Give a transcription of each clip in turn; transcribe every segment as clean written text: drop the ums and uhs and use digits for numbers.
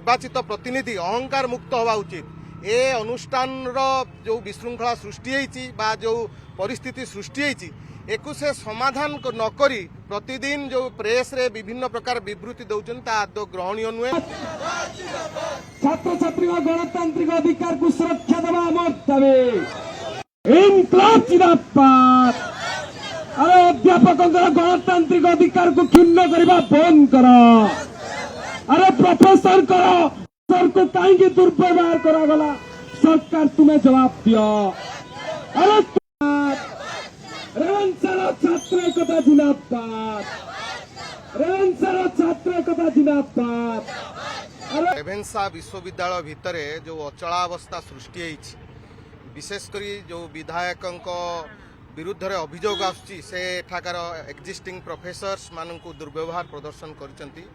निर्वाचित प्रतिनिधि अहंकार मुक्त हवा उचित। ए अनुष्ठान जो विशृंखला सृष्टि होती जो परिस्थिति सृष्टि होती एक से समाधान न करी प्रतिदिन जो प्रेस रे विभिन्न प्रकार विवृत्ति दौरान आदौ ग्रहणीय नुहे। छात्र छात्री गणतांत्रिक अधिकार को सुरक्षा देवा आम दाबी। इनकलाब जिंदाबाद। अरे अध्यापक गणतांत्रिक अधिकार को क्षुण्ण करने बंद कर। अरे प्रोफेसर सर को कहीं दुर्व्यवहार करागला सरकार तुम्हें जवाब दियो। अरे रेवेन्सार छात्र एकता जिंदाबाद। रेवेन्सार छात्र एकता जिंदाबाद। रेवेन्सा विश्वविद्यालय भितर जो अचलावस्था सृष्टि होती विशेषकर जो विधायक विरुद्ध अभियोग आसुची से एठाकार एक्जिस्टिंग प्रोफेसर्स मान दुर्व्यवहार प्रदर्शन करचंती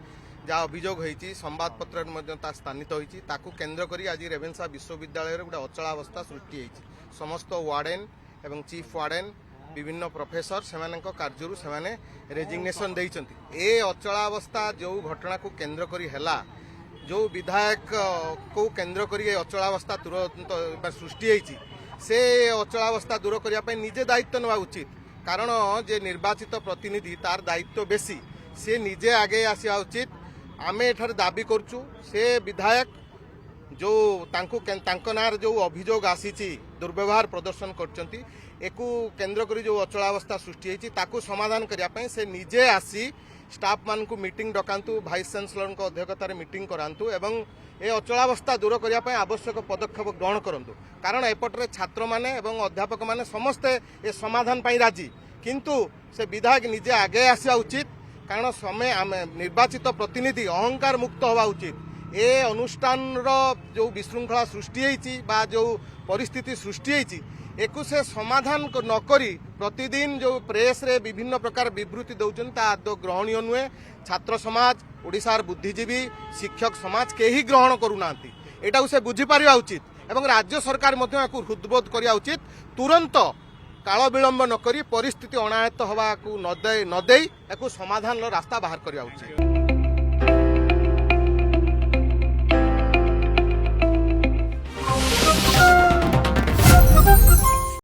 जहाँ अभियोग होती संवादपत्र स्थानित होती केन्द्र करी आज रेवेन्सा विश्वविद्यालय गोटे अचलावस्था सृष्टि होती समस्त वार्डेन एवं चीफ वार्डेन विभिन्न प्रोफेसर से कार्य से रेजिग्नेशन देइचंती। ए अचलावस्था जो घटना को केन्द्र करी हैला जो विधायक को केन्द्र करी अचलावस्था तुरंत सृष्टि होती से अचलावस्था दूर करने निजे दायित्व नेवा उचित कारण जे निर्वाचित प्रतिनिधि तार दायित्व बेसी से निजे आगे आसवा उचित। आमे एठार दाबी करचु से विधायक जो तांको नार जो अभियोग आसी दुर्व्यवहार प्रदर्शन करचंती एकु केन्द्र करी जो अचलावस्था सृष्टि होती ताकू समाधान करने से निजे आसी स्टाफ मान को मीटिंग डकातु भाइस चांसलर अध्यक्षतार मीटिंग करातु एवं ए अचलावस्था दूर करने आवश्यक पदक्षेप ग्रहण करूँ कारण एपटे छात्र माने एवं अध्यापक माने समस्ते ए समाधान पाई राजी किंतु से विधायक निजे आगे आसवा उचित कारण समय निर्वाचित प्रतिनिधि अहंकार मुक्त हवा उचित। ए अनुष्ठान जो विशृंखला सृष्टि होती जो परिस्थिति सृष्टि होती एक से समाधान न करी प्रतिदिन जो प्रेस रे विभिन्न प्रकार विवृत्ति दौरान आदौ ग्रहणीय नुहे। छात्र समाज ओडिशार बुद्धिजीवी शिक्षक समाज केही ग्रहण करूना एटा से बुझीपर उचित एवं राज्य सरकार हृदबोध करिया उचित तुरंत काल विलंब न करी परिस्थिति अनायत्त हवा को न दे समाधान रास्ता बाहर करिया उचित।